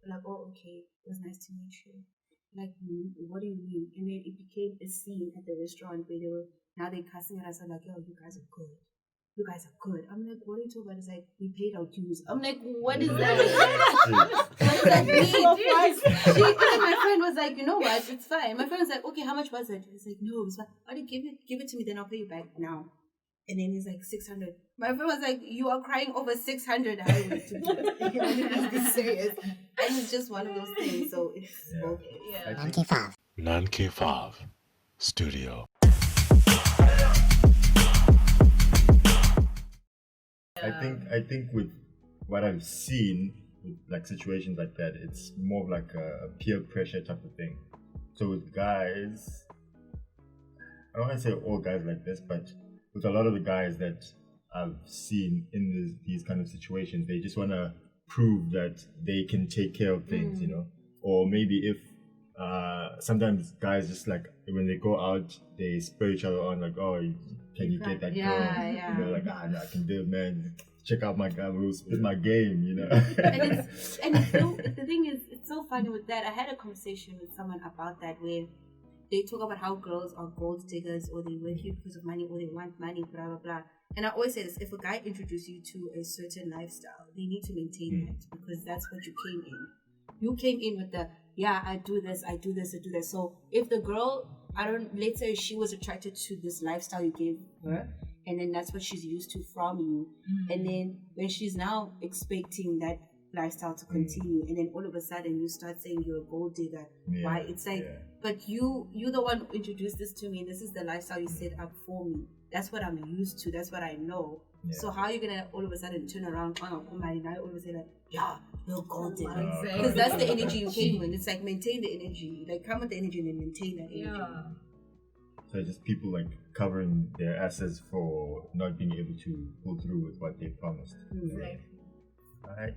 Like, oh, okay, it was nice to meet you. Like, what do you mean? And then it became a scene at the restaurant where now they're cussing at us. I'm like, yo, you guys are good. You guys are good. I'm like, what are you talking about? It's like, we paid our dues. I'm like, what is that? What does that mean? My friend was like, you know what? It's fine. My friend was like, okay, how much was it? He's like, no, it's fine. Why give it to me, then I'll pay you back now. And then he's like, 600. My friend was like, you are crying over 600. I would be serious. And it's just one of those things. So it's okay. Yeah. 9K5. 9K5 Studio. I think with what I've seen with like situations like that, it's more of like a peer pressure type of thing. So with guys, I don't want to say all guys like this, but with a lot of the guys that I've seen in these kind of situations, they just want to prove that they can take care of things, you know. Or maybe if sometimes guys just like when they go out, they spur each other on like, oh, can you get that girl? Yeah. You know, like I can do it, man. Check out my guy, we'll spit my game, you know. and the thing is, it's so funny with that. I had a conversation with someone about that where they talk about how girls are gold diggers or they work here because of money or they want money, blah, blah, blah. And I always say this, if a guy introduces you to a certain lifestyle, they need to maintain that because that's what you came in. You came in with the, yeah, I do this. So if the girl, let's say she was attracted to this lifestyle you gave her, and then that's what she's used to from you. And then when she's now expecting that lifestyle to continue, and then all of a sudden you start saying you're a gold digger, right? It's like, but you're the one who introduced this to me, and this is the lifestyle you set up for me. That's what I'm used to. That's what I know. So how are you gonna all of a sudden turn around? Oh, now all of a sudden, yeah, you're a gold digger. Exactly. Because that's the energy you came with. It's like maintain the energy. Like come with the energy and then maintain that energy. Yeah. So just people like covering their asses for not being able to pull through with what they promised. Exactly. Alright.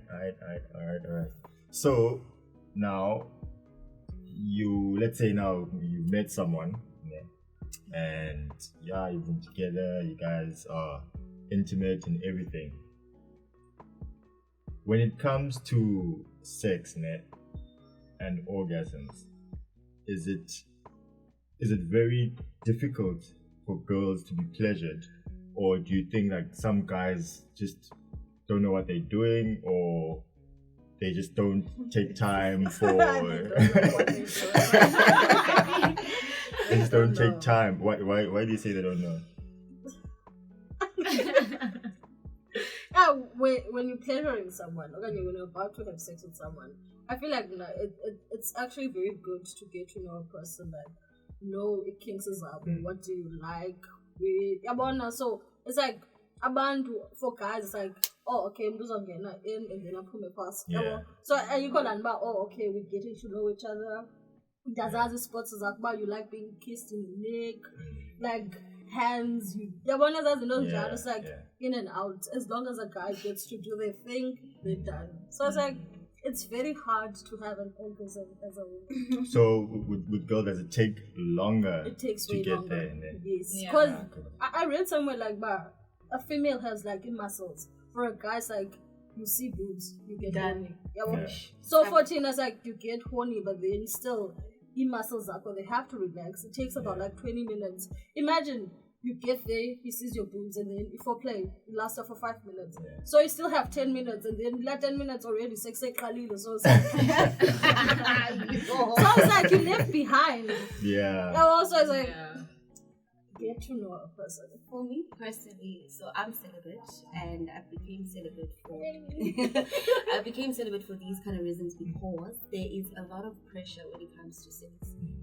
So now let's say now you've met someone, and you've been together, you guys are intimate and everything. When it comes to sex, and orgasms, is it very difficult for girls to be pleasured, or do you think like some guys just don't know what they're doing, or they just don't take time for they just don't take time? Why do you say they don't know? Yeah, when you're pleasuring someone, or when you're about to have sex with someone, I feel like it's actually very good to get to know a person, like know it kinks is up, what do you like, so it's like for guys, it's like, oh, okay, I'm just gonna in and then I put my pass. So and you call and okay, we're getting to know each other. There's other spots like you like being kissed in the neck, like hands. It's like in and out. As long as a guy gets to do their thing, they're done. So it's like it's very hard to have an orgasm as a woman. So with girls, does it take longer? It takes to way get longer. there. And then... Yes, because I read somewhere like a female has like in muscles. For a guy's like you see boobs, you get horny. So for Tina's like you get horny, but then still in muscles up, or they have to relax. It takes about like 20 minutes. Imagine you get there, he sees your boobs, and then for play, it lasts for 5 minutes. So you still have 10 minutes, and then that 10 minutes already sex Khalil. So it's like, so it's like you left behind. Also, it's like get to know a person. For me personally, so I'm celibate, and I became celibate for these kind of reasons because there is a lot of pressure when it comes to sex.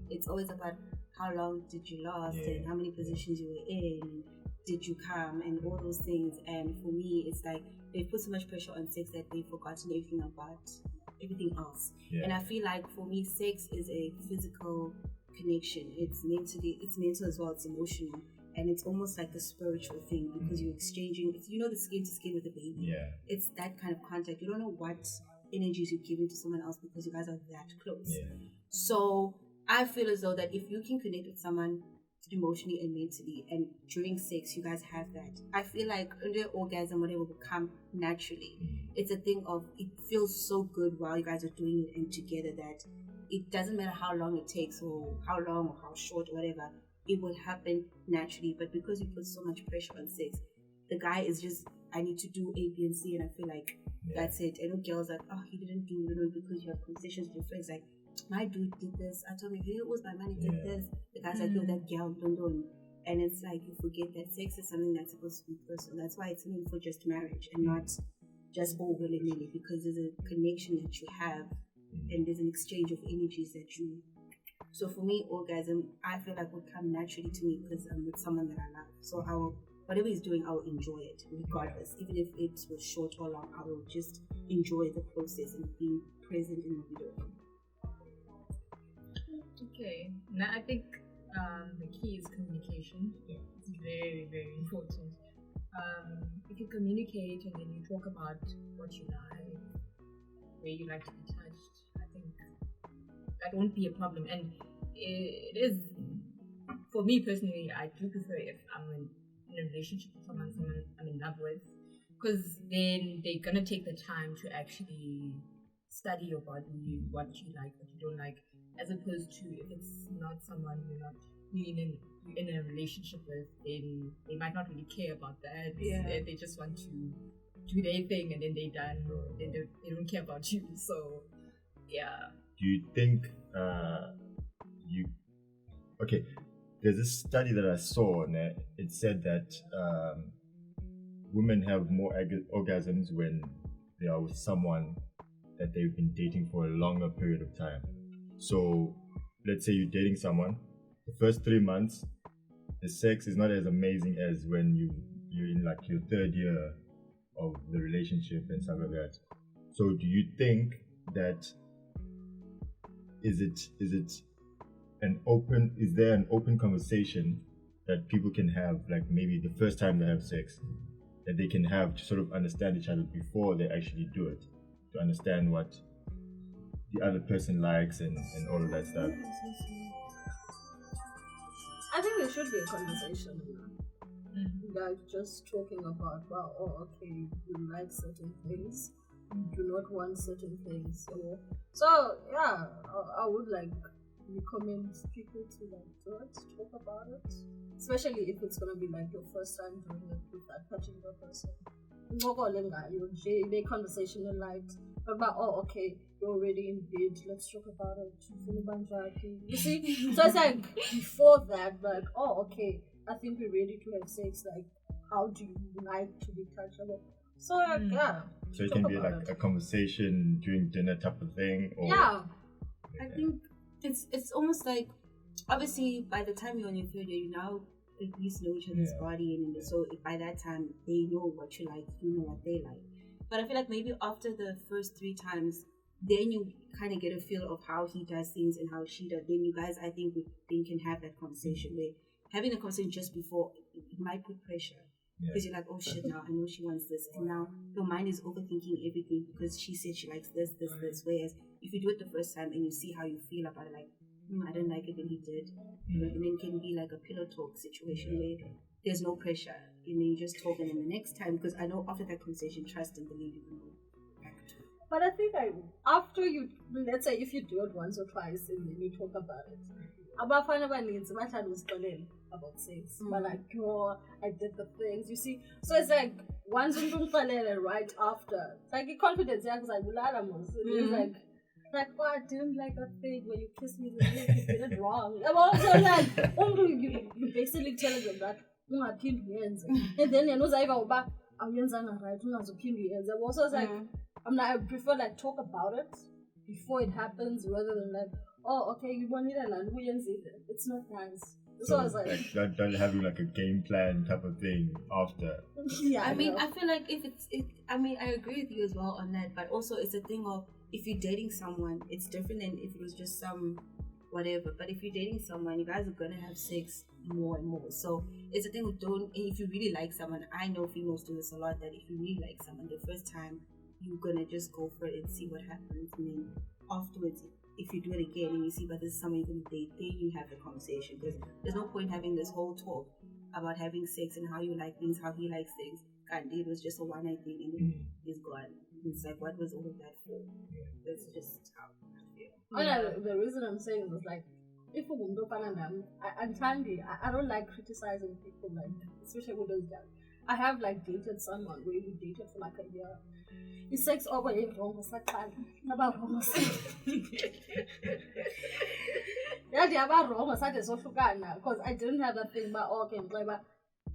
It's always about how long did you last and how many positions you were in, did you come, and all those things. And for me, it's like they've put so much pressure on sex that they've forgotten everything else. And I feel like for me, sex is a physical connection. It's mental as well, it's emotional, and it's almost like a spiritual thing because you're exchanging, the skin to skin with a baby. It's that kind of contact. You don't know what energies you're giving to someone else because you guys are that close. So I feel as though that if you can connect with someone emotionally and mentally, and during sex you guys have that. I feel like under orgasm, whatever will come naturally. It's a thing of, it feels so good while you guys are doing it and together, that it doesn't matter how long it takes or how long or how short or whatever, it will happen naturally. But because you put so much pressure on sex, the guy is just, I need to do A, B, and C, and I feel like that's it. I know girls like, oh, you didn't do, because you have conversations with your friends like, my dude did this. I told him, it was my money did this. The guy's like, no, that girl, don't. And it's like, you forget that sex is something that's supposed to be personal. That's why it's meant for just marriage and not just all willy-nilly, because there's a connection that you have and there's an exchange of energies that you. So for me, orgasm, I feel like would come naturally to me because I'm with someone that I love. So I will, whatever he's doing, I will enjoy it regardless. Even if it was short or long, I will just enjoy the process and being present in the video. Okay, now I think the key is communication. It's very, very important. If you communicate and then you talk about what you like, where you like to be touched, I think that won't be a problem. And it is, for me personally, I do prefer if I'm in a relationship with someone I'm in love with, because then they're gonna take the time to actually study your body, what you like, what you don't like, as opposed to if it's not someone you're in a relationship with, then they might not really care about that. They just want to do their thing and then they're done. They don't care about you. So yeah. Do you think okay, there's this study that I saw and it said that women have more orgasms when they are with someone that they've been dating for a longer period of time. So let's say you're dating someone, the first 3 months the sex is not as amazing as when you're in like your third year of the relationship and stuff like that. So do you think that is there an open conversation that people can have, like maybe the first time they have sex, that they can have to sort of understand each other before they actually do it, to understand what the other person likes and all of that stuff? I think there should be a conversation. Like just talking about, well, oh, okay, you like certain things, you do not want certain things. So yeah, I would like recommend people to like do it, talk about it, especially if it's gonna be like your first time doing it with that particular person. They conversational light about, oh, okay, you're already in bed, let's talk about it. You see, so it's like before that, like, oh, okay, I think we're ready to have sex. Like, how do you like to be touched? So like, yeah. So it can be like a conversation during dinner type of thing, or I think it's almost like, obviously by the time you're on your third year, you now at least know each other's body, and so by that time they know what you like, you know what they like. But I feel like maybe after the first 3 times, then you kind of get a feel of how he does things and how she does. Then you guys, I think, can have that conversation where having the conversation just before, it might put pressure. Because you're like, oh shit, now I know she wants this, and now your mind is overthinking everything because she said she likes this. Whereas if you do it the first time and you see how you feel about it, like, I don't like it, and he did, and then it can be like a pillow talk situation where there's no pressure, and then you just talk, and then the next time, because I know after that conversation, trust and believe you know. But I think after you, let's say if you do it once or twice and then you talk about it, about sex, but like, oh, I did the things, you see. So it's like once you right after, like the confidence, it's like, oh, I didn't like that thing when you kissed me, you did it wrong. I'm also like, you basically telling them that and then you know right, I'm also like, I prefer like talk about it before it happens rather than like, oh, okay, you want it and it's not nice. So I was like not having like a game plan type of thing after. I mean, I feel like I mean, I agree with you as well on that, but also it's a thing of, if you're dating someone, it's different than if it was just some whatever. But if you're dating someone, you guys are gonna have sex more and more. So it's a thing of and if you really like someone, I know females do this a lot, that if you really like someone the first time, you're gonna just go for it and see what happens, and then afterwards if you do it again and you see, but this is someone you're going to date, then you have the conversation. Because there's no point having this whole talk about having sex and how you like things, how he likes things. And it was just a one-night thing and then he's gone. It's like, what was all of that for? That's just how I feel. The reason I'm saying was like, if a woman I don't like criticizing people, like, especially with those guys. I have like dated someone where we dated for like a year. His sex over here wrong was like about wrong. Yeah, about wrong was such a social guy now because I didn't have that thing about okay, but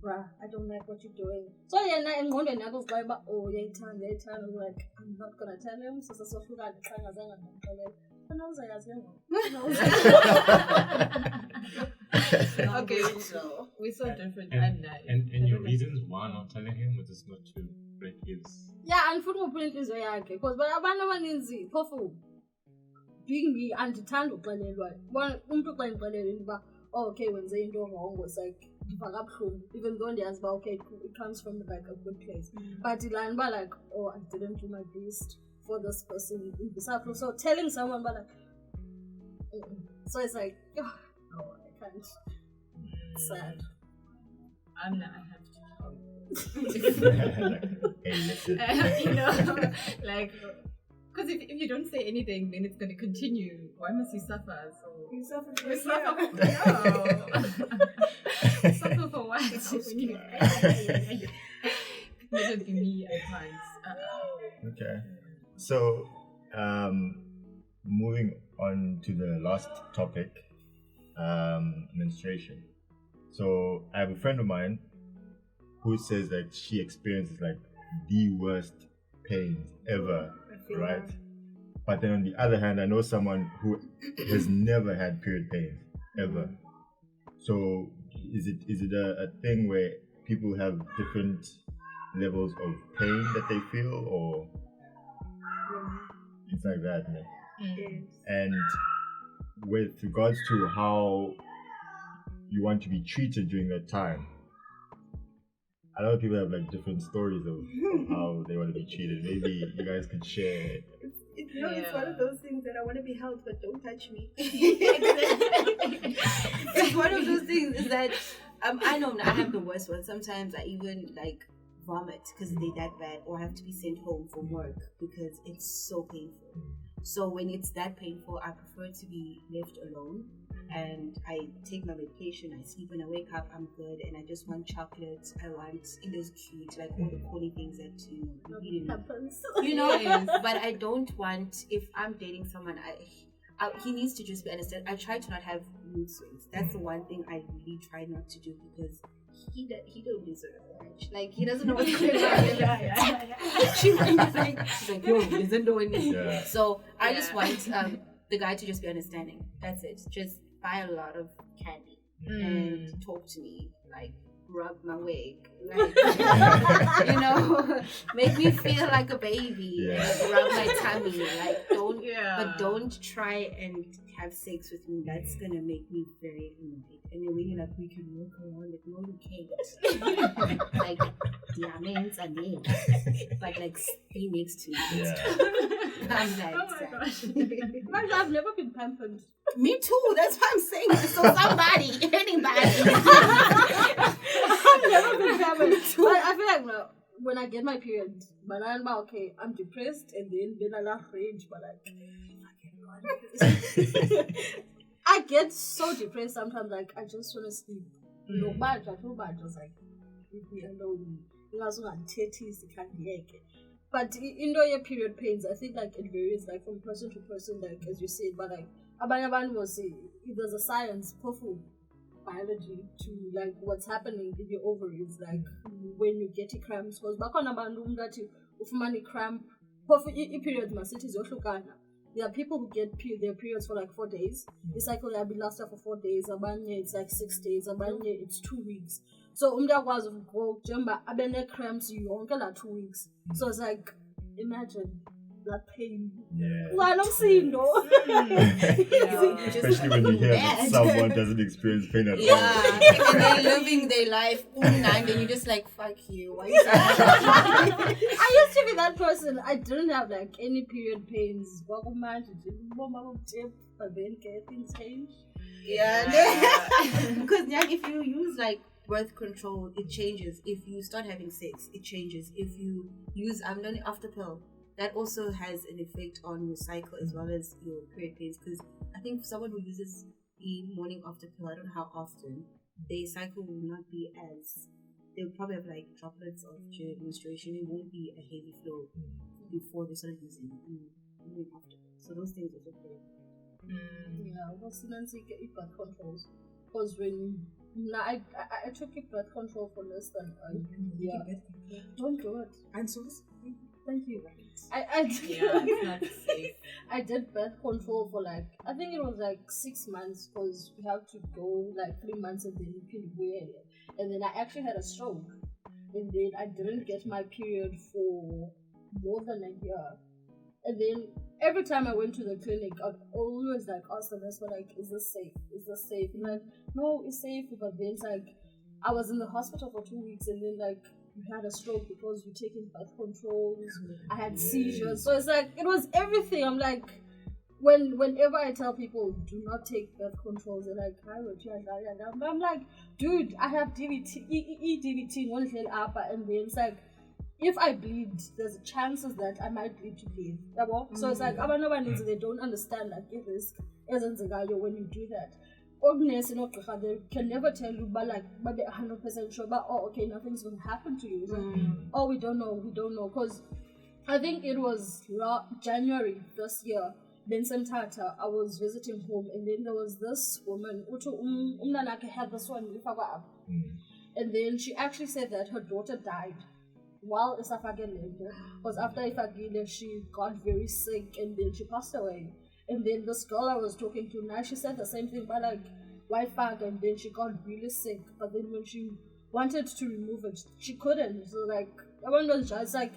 bruh, I don't like what you're doing. So yeah, and one day I was like, oh yeah, turn. I'm like, I'm not gonna tell him. So social guy, and I was like, okay, so we're so different. And your reasons why not telling him was just not to break his. Yeah, and football point is very okay because but abana maninzi phofu being me andithanda uxelelwa bona umuntu xa ngixelele uba okay wenze into wrong was like even though there's okay it comes from like a good place but ilan ba like oh I didn't do my best for this person in this circle. So telling someone but like so it's like oh, no I can't. It's sad. I have to tell Hey, you know, like, because if you don't say anything, then it's going to continue. Why must you suffer? So You suffer for you a suffer year. for suffer for what? Never be me at times. Okay. So, moving on to the last topic, menstruation. So, I have a friend of mine who says that she experiences like the worst pains ever, right? But then on the other hand, I know someone who has never had period pains ever. So, is it a thing where people have different levels of pain that they feel, or it's like that, man? Yes. And with regards to how you want to be treated during that time, a lot of people have like different stories of how they want to be treated. Maybe you guys could share. It's one of those things that I want to be held, but don't touch me. It's one of those things is that I know I have the worst one. Sometimes I even like vomit because they're that bad, or I have to be sent home from work because it's so painful. So when it's that painful, I prefer to be left alone. And I take my medication, I sleep, when I wake up, I'm good, and I just want chocolate, I want, it is cute, like all the corny things that, you know, but I don't want, if I'm dating someone, he needs to just be understood. I try to not have mood swings. That's the one thing I really try not to do because he don't deserve that. Like, he doesn't know what's going on. She's like, yo, he doesn't know anything. Yeah. So I just want the guy to just be understanding. That's it. Just buy a lot of candy and talk to me, like rub my wig, like, you know, make me feel like a baby, like, rub my tummy, like don't try and have sex with me. That's gonna make me very annoyed. And then when you're like, we can walk around, like, no, you can't. Like, diamonds are names, but like, stay next to me. I'm like, Oh my gosh. Man, I've never been pampered. me too. That's what I'm saying. So somebody, anybody. I've never been pampered. I feel like no, when I get my period, but I'm okay, I'm depressed, and then I laugh rage, but like, I get so depressed sometimes, like, I just want to sleep. You know, bad, I feel bad, just like, leave me alone. You know, so I'm 30s, you can't hear it. But in your period pains, I think like it varies like from person to person, like as you said, but like Abanyaban will say there's a science, powerful biology to like what's happening in your ovaries, like when you get cramps. Because back on Abandum that you ufumani cramp, period masitis yohlukana. There are people who get their periods for like 4 days. The cycle will be lasted for 4 days. Abanye it's like 6 days. Abanye it's 2 weeks. So umda was go jamba abene cramps you only like 2 weeks. So it's like imagine that pain. Yeah. Well, I don't see no. Especially when you hear that someone doesn't experience pain at all. And they're living their life all night, and you're just like, fuck you. Why you I used to be that person. I didn't have like any period pains. But then things change. Because if you use like birth control, it changes. If you start having sex, it changes. If you use after pill, that also has an effect on your cycle as well as your period pains. Because I think someone who uses the morning after pill, I don't know how often, their cycle will not be as, they'll probably have like droplets of menstruation. It won't be a heavy flow before they start using morning after. So those things also play. Yeah, well, sometimes you get birth controls. Because when I took a birth control for less than a year. Don't do it. And so thank you. It's not safe. I did birth control for like, I think it was like 6 months, because you have to go like 3 months and then you can wear it. And then I actually had a stroke, and then I didn't get my period for more than a year. And then every time I went to the clinic, I'd always like ask the nurse, like, is this safe? Is this safe? And like, no, it's safe. But then it's like, I was in the hospital for 2 weeks, and then like, you had a stroke because you're taking birth controls. I had seizures. So it's like, it was everything. I'm like, whenever I tell people do not take birth controls, they're like, I'm like, dude, I have DVT, EDVT, and then it's like, if I bleed, there's chances that I might bleed to bleed. So it's like, they don't understand that it is when you do that. They can never tell you, but like, but they're 100% sure, but okay, nothing's going to happen to you. Like, we don't know. Because I think it was January this year, then Zimkitha, I was visiting home, and then there was this woman, had this one, and then she actually said that her daughter died while Esihle, because after Esihle, she got very sick, and then she passed away. And then this girl I was talking to now, she said the same thing, but like white fag, and then she got really sick. But then when she wanted to remove it, she couldn't. So like, everyone was just like,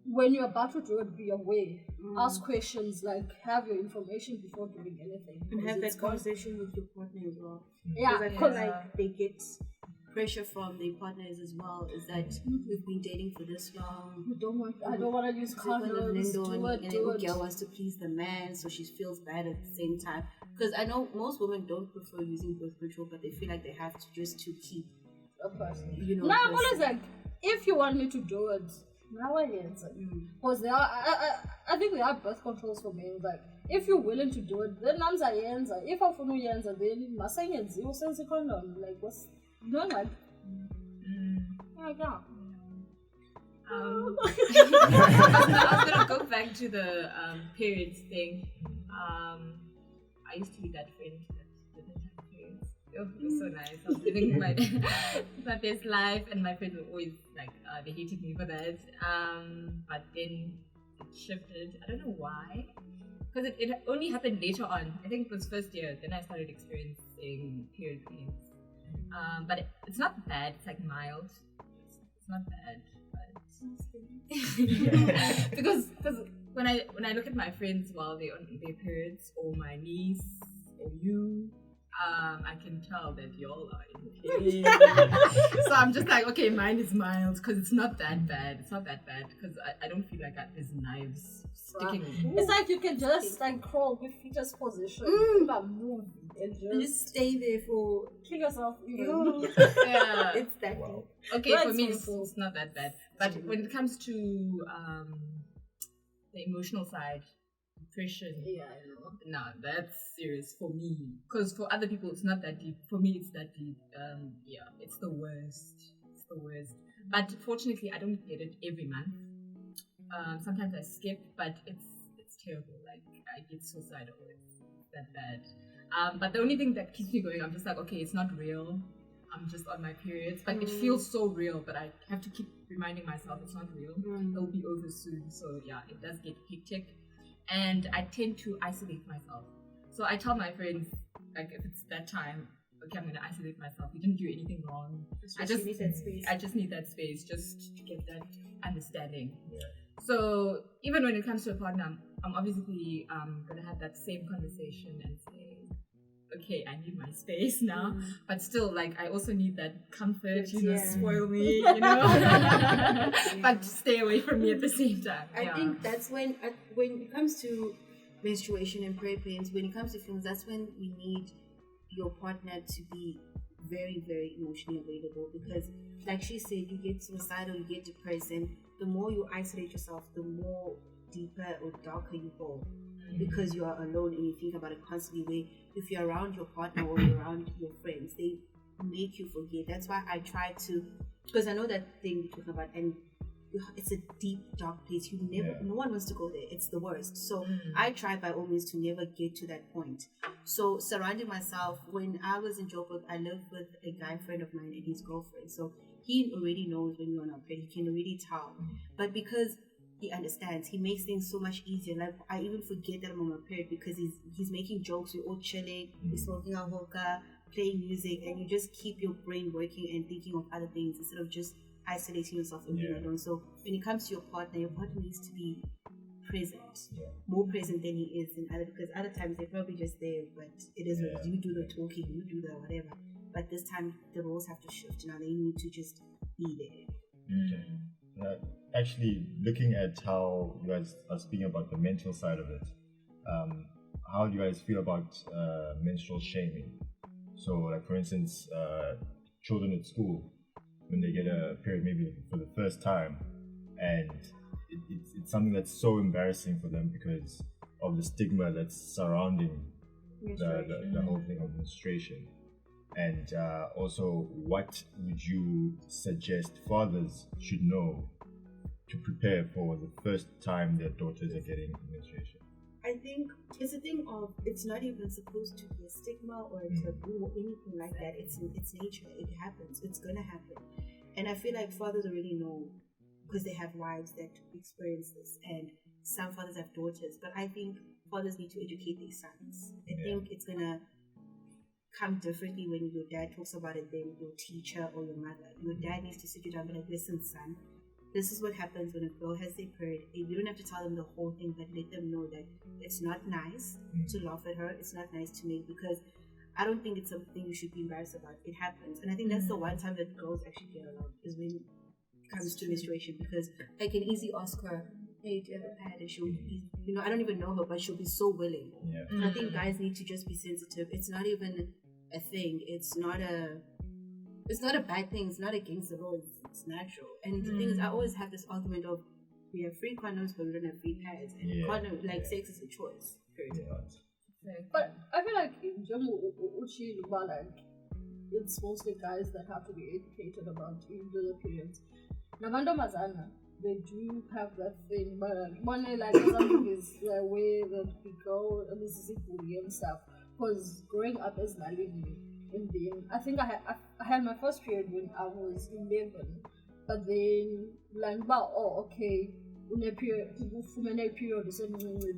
when you're about to do it, be aware. Ask questions, like have your information before doing anything. And have that conversation with your partner as well. Yeah, because like they get pressure from their partners as well, is that we've been dating for this long. I don't want to use condoms. The girl wants to please the man, so she feels bad at the same time. Because I know most women don't prefer using birth control, but they feel like they have to just to keep a person. Now I'm always like, if you want me to do it, now I answer. Because there are, I think there are birth controls for men. Like, if you're willing to do it, then I'm answer. If I'm for answer, then my saying is you sense a condom. Like, what's no, like, I was gonna go back to the periods thing. I used to be that friend that didn't have periods. It was so nice. I was living my best life, and my friends were always like, they hated me for that. But then it shifted. I don't know why, because it only happened later on. I think it was first year. Then I started experiencing period pains. But it's not bad. It's like mild. It's not bad, but because when I look at my friends while they're on their periods, or my niece, or you, I can tell that y'all are in pain. So I'm just like, okay, mine is mild because it's not that bad. It's not that bad because I don't feel like there's knives sticking. It's like you can just like crawl with fetus position, but move and just stay there for kill yourself. Yeah, it's that deep. Okay, for me it's not that bad. But when it comes to the emotional side, depression, no, that's serious for me. Because for other people it's not that deep. For me it's that deep. It's the worst. It's the worst. But fortunately I don't get it every month. Sometimes I skip, but it's terrible. Like, I get suicidal. It's that bad. But the only thing that keeps me going, I'm just like, okay, it's not real. I'm just on my periods, but it feels so real. But I have to keep reminding myself it's not real. It'll be over soon. So yeah, it does get hectic, and I tend to isolate myself. So I tell my friends, like, if it's that time, okay, I'm gonna isolate myself. You didn't do anything wrong. I just need that space. I just need that space just to get that understanding. So even when it comes to a partner, I'm obviously gonna have that same conversation and say, okay, I need my space now, but still, like, I also need that comfort, spoil me, but stay away from me at the same time. I think that's when it comes to menstruation and prayer pains, when it comes to feelings, that's when we need your partner to be very, very emotionally available, because like she said, you get suicidal, you get depressed, and the more you isolate yourself, the more deeper or darker you go, because you are alone and you think about it constantly. Where if you're around your partner or you're around your friends, they make you forget. That's why I try to, because I know that thing you're talking about, and it's a deep, dark place. No one wants to go there. It's the worst. So I try by all means to never get to that point. So surrounding myself, when I was in Joburg, I lived with a guy friend of mine and his girlfriend. So he already knows when you're not pregnant. He can already tell. But because he understands, he makes things so much easier. Like, I even forget that I'm on my period because he's making jokes. We're all chilling, we're smoking our hookah, playing music, and you just keep your brain working and thinking of other things instead of just isolating yourself and being alone. So when it comes to your partner needs to be present, more present than he is in other, because other times they're probably just there, but it is what you do the talking, you do the whatever. But this time the roles have to shift. Now they need to just be there. Actually, looking at how you guys are speaking about the mental side of it, how do you guys feel about menstrual shaming? So, like, for instance, children at school, when they get a period maybe for the first time, and it's something that's so embarrassing for them because of the stigma that's surrounding the whole thing of menstruation. And also, what would you suggest fathers should know to prepare for the first time their daughters are getting menstruation? I think it's a thing of, it's not even supposed to be a stigma or a taboo or anything like that. It's nature. It happens. It's gonna happen. And I feel like fathers already know because they have wives that experience this, and some fathers have daughters. But I think fathers need to educate their sons. I think it's gonna come differently when your dad talks about it than your teacher or your mother. Your dad needs to sit you down and be like, listen, son, this is what happens when a girl has their period. You don't have to tell them the whole thing, but let them know that it's not nice to laugh at her. It's not nice to make, because I don't think it's something you should be embarrassed about. It happens. And I think that's the one time that girls actually get along, is when it comes to menstruation, because I can easily ask her, hey, do you have a pad? And she'll be, I don't even know her, but she'll be so willing. And I think guys need to just be sensitive. It's not even a thing. It's not a bad thing. It's not against the law. It's natural. And the thing is, I always have this argument of, we have free condoms, but we don't have free pads. And condom, like, sex is a choice. Period. But I feel like in general, it's mostly guys that have to be educated about irregular periods. Namantomazana, they do have that thing, but one like something is the way that we go and this is and stuff. Because growing up as Nalini, I think I had my first period when I was 11, but then like, okay, in a period,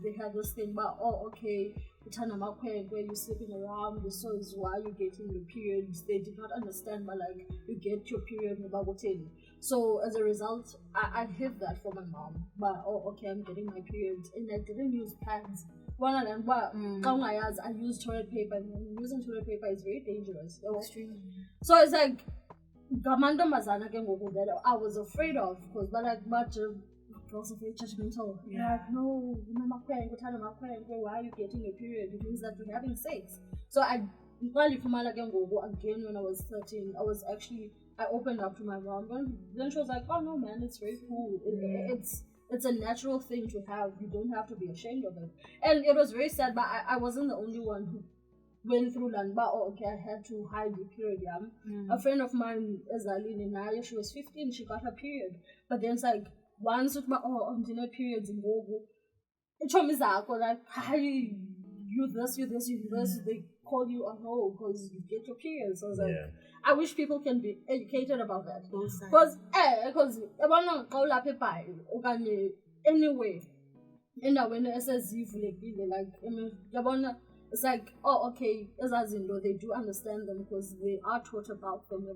they have this thing about, okay, where you're sleeping around, so is why you're getting your periods. They did not understand, but like, you get your period about what in. So as a result, I heard that from my mom, but okay, I'm getting my periods, and I didn't use pads. One of them, but I use toilet paper, and using toilet paper is very dangerous. Extremely. So it's like, I was afraid of, because but like much girls are very judgmental. Like, no, why are you getting your period? It means that you're having sex. So again, when I was 13, I opened up to my mom, and then she was like, oh no man, it's very cool. It's a natural thing to have. You don't have to be ashamed of it. And it was very sad, but I wasn't the only one who went through Lanba. Okay, I had to hide the period. A friend of mine, Esihle, she was 15, she got her period. But then it's like, once with my periods in Gogo, it told me that, like, how you this, they call you a hoe because you get your periods. So I was like, I wish people can be educated about that. Because anyway, when it says like, it's like, okay, they do understand them because they are taught about them.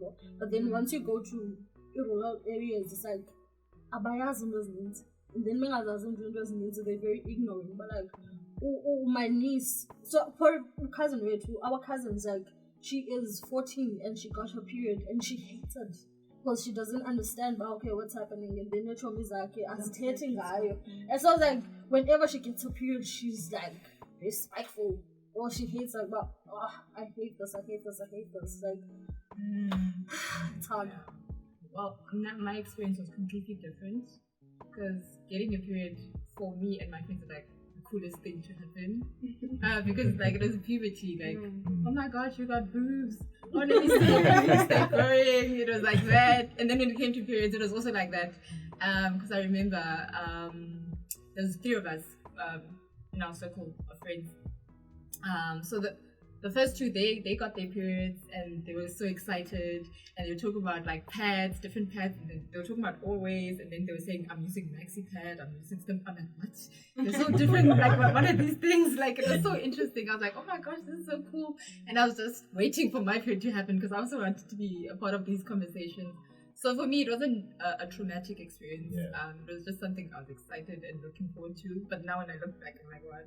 But then once you go to rural areas, it's like, And then they're very ignorant. But like, my niece, so for cousin, our cousin's like, she is 14 and she got her period and she hated because she doesn't understand, but okay, what's happening? And then your is like, I'm hating her. And so like, whenever she gets her period, she's like very spiteful. Or she hates like, but I hate this. Like, it's hard. Well, my experience was completely different because getting a period for me and my friends was like the coolest thing to happen because like it was puberty, like oh my gosh, you got boobs, oh let me see they're growing. It was like that. And then when it came to periods, it was also like that because I remember there's 3 of us in our circle of friends. So the first 2, they got their periods and they were so excited, and they were talking about like pads, different pads, and they were talking about always, and then they were saying, I'm using maxi pad, I'm using stim. I'm like, what? They're so different. Like, what are these things? Like, it was so interesting. I was like, oh my gosh, this is so cool. And I was just waiting for my period to happen because I also wanted to be a part of these conversations. So for me, it wasn't a traumatic experience. Yeah. It was just something I was excited and looking forward to. But now when I look back, I'm like, what?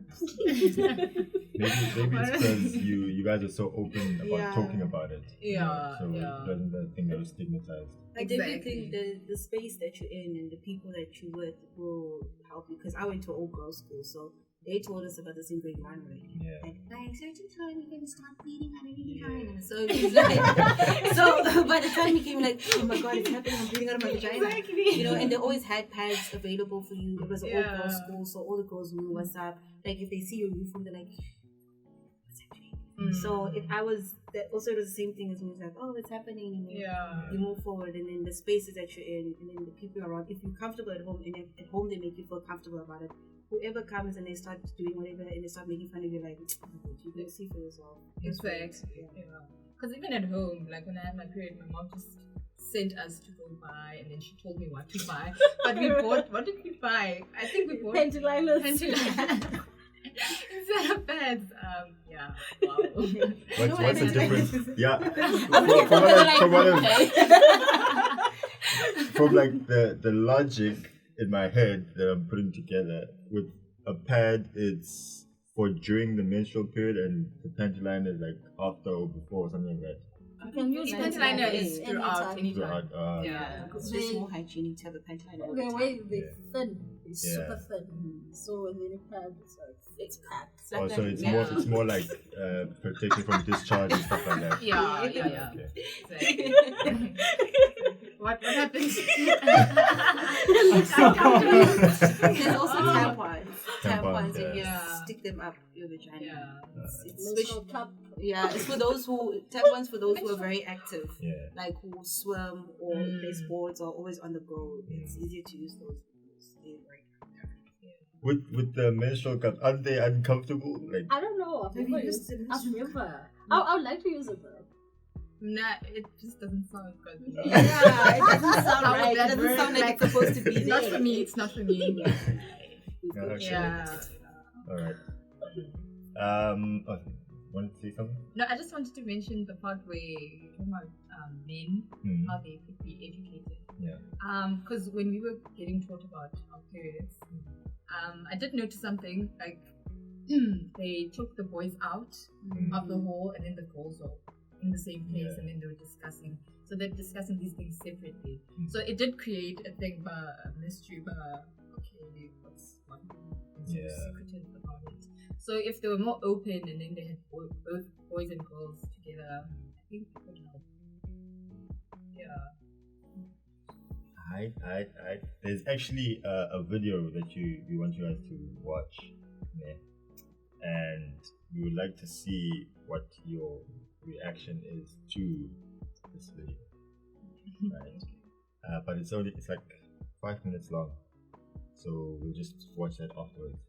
maybe it's because you guys are so open about talking about it. Yeah. So it wasn't the thing that was stigmatized. I definitely think the space that you're in and the people that you're with will help you. Because I went to all girls school, so they told us about this in grade 1 already. Yeah. Like certain time you're gonna start bleeding out of your vagina. So it was like, so by the time you came, like, oh my god, it's happening, I'm bleeding out of my vagina. Exactly. You know, and they always had pads available for you. It was an all Yeah. girls school, so all the girls knew what's up. Like if they see your uniform, they're like, what's happening? So also it was the same thing as when it's like, oh, it's happening, and then you move forward, and then the spaces that you're in, and then the people around. If you're comfortable at home, and at home they make you feel comfortable about it. Whoever comes and they start doing whatever and they start making fun of you, like, you can see for yourself. Exactly. Because even at home, like when I had my period, my mom just sent us to go buy, and then she told me what to buy. But we bought, what did we buy? I think we bought Panty liners. Instead of pads. Wow. What's the difference? Yeah. From like the logic in my head that I'm putting together, with a pad, it's for during the menstrual period, and the panty liner is like after or before or something like that. You can use panty liner is throughout anytime. It's just more hygienic to have a panty liner. Okay, wait, they're thin. They're super thin. So when they pad, it's packed. Oh, so it's more like protection from discharge and stuff like that. Yeah. Okay. Exactly. What happens? There's also tampons. Tampons, yeah. and you stick them up your vagina. It's It's for those tampons for those who are very active, like who swim or play sports or always on the go. It's easier to use those. With the menstrual cups, aren't they uncomfortable? Like, I don't know. I've never used it. I would like to use it though. Nah, it just doesn't sound good. Yeah, it doesn't sound right. It doesn't sound like it's supposed to be. It's not for me. It's not for me. All right. Want to say something? No, I just wanted to mention the part where you're talking about men, how they could be educated. Yeah. Because when we were getting taught about our periods, I did notice something like they took the boys out of the hall, and then the girls were in the same place, and then they were discussing. So they're discussing these things separately. So it did create a thing, a mystery, okay, what's secretive about it. So if they were more open, and then they had both boys and girls together, I think it would help. There's actually a video that we want you guys to watch, and we would like to see what your reaction is to this video, right? But it's like 5 minutes long, so we'll just watch that afterwards.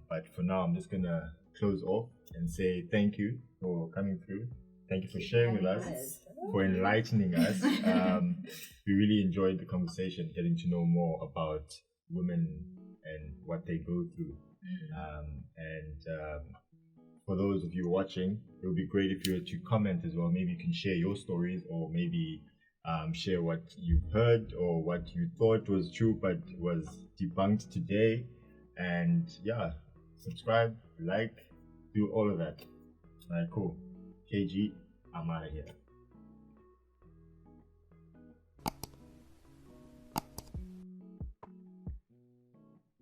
But for now, I'm just gonna close off and say thank you for coming through. Thank you for sharing with us, for enlightening us. We really enjoyed the conversation, getting to know more about women and what they go through. For those of you watching, it would be great if you were to comment as well. Maybe you can share your stories, or maybe share what you've heard or what you thought was true but was debunked today. And yeah, subscribe, like, do all of that. All right, cool. KG, I'm out of here.